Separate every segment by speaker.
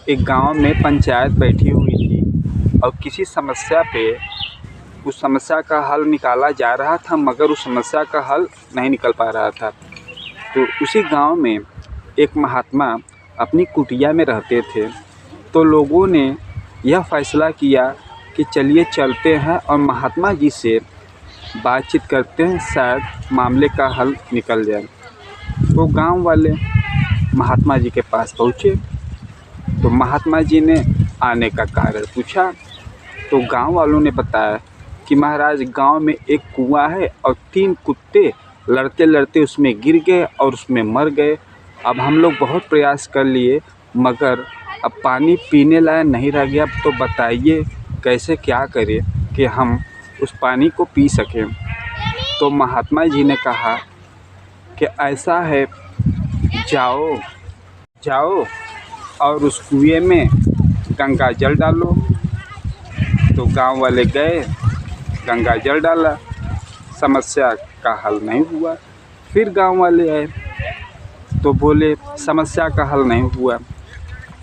Speaker 1: एक गांव में पंचायत बैठी हुई थी और किसी समस्या पे उस समस्या का हल निकाला जा रहा था, मगर उस समस्या का हल नहीं निकल पा रहा था। तो उसी गांव में एक महात्मा अपनी कुटिया में रहते थे। तो लोगों ने यह फैसला किया कि चलिए चलते हैं और महात्मा जी से बातचीत करते हैं, शायद मामले का हल निकल जाए। तो गांव वाले महात्मा जी के पास पहुँचे। तो महात्मा जी ने आने का कारण पूछा। तो गांव वालों ने बताया कि महाराज, गांव में एक कुआं है और 3 कुत्ते लड़ते लड़ते उसमें गिर गए और उसमें मर गए। अब हम लोग बहुत प्रयास कर लिए, मगर अब पानी पीने लायक नहीं रह गया। तो बताइए कैसे क्या करें कि हम उस पानी को पी सकें। तो महात्मा जी ने कहा कि ऐसा है, जाओ और उस कुएं में गंगा जल डालो। तो गांव वाले गए, गंगा जल डाला, समस्या का हल नहीं हुआ। फिर गांव वाले आए तो बोले समस्या का हल नहीं हुआ।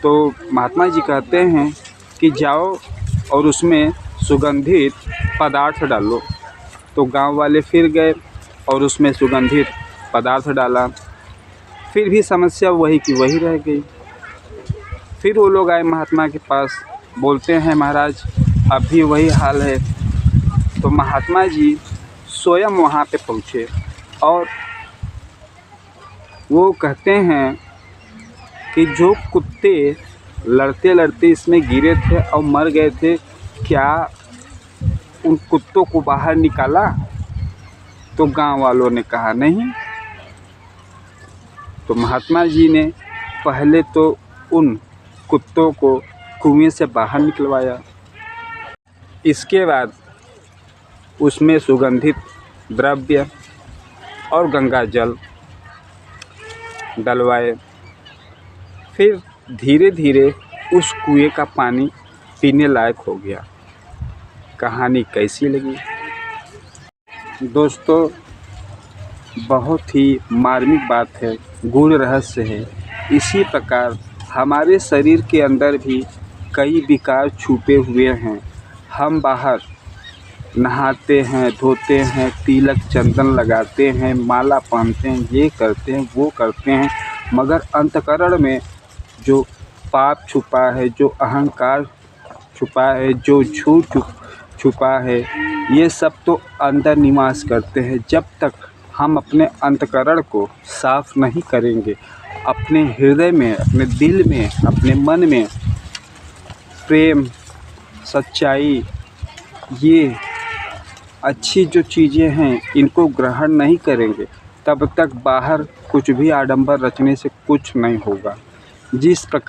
Speaker 1: तो महात्मा जी कहते हैं कि जाओ और उसमें सुगंधित पदार्थ डालो। तो गांव वाले फिर गए और उसमें सुगंधित पदार्थ डाला, फिर भी समस्या वही की वही रह गई। फिर वो लोग आए महात्मा के पास, बोलते हैं महाराज अब भी वही हाल है। तो महात्मा जी स्वयं वहाँ पे पहुँचे और वो कहते हैं कि जो कुत्ते लड़ते लड़ते इसमें गिरे थे और मर गए थे, क्या उन कुत्तों को बाहर निकाला? तो गांव वालों ने कहा नहीं। तो महात्मा जी ने पहले तो उन कुत्तों को कुएं से बाहर निकलवाया। इसके बाद उसमें सुगंधित द्रव्य और गंगा जल डलवाए। फिर धीरे धीरे उस कुएं का पानी पीने लायक हो गया। कहानी कैसी लगी दोस्तों? बहुत ही मार्मिक बात है, गूढ़ रहस्य है। इसी प्रकार हमारे शरीर के अंदर भी कई विकार छुपे हुए हैं। हम बाहर नहाते हैं, धोते हैं, तिलक चंदन लगाते हैं, माला पहनते हैं, ये करते हैं, वो करते हैं, मगर अंतःकरण में जो पाप छुपा है, जो अहंकार छुपा है, जो झूठ छुपा है, ये सब तो अंदर निवास करते हैं। जब तक हम अपने अंतःकरण को साफ नहीं करेंगे, अपने हृदय में, अपने दिल में, अपने मन में प्रेम, सच्चाई, ये अच्छी जो चीज़ें हैं, इनको ग्रहण नहीं करेंगे, तब तक बाहर कुछ भी आडंबर रचने से कुछ नहीं होगा। जिस प्रकार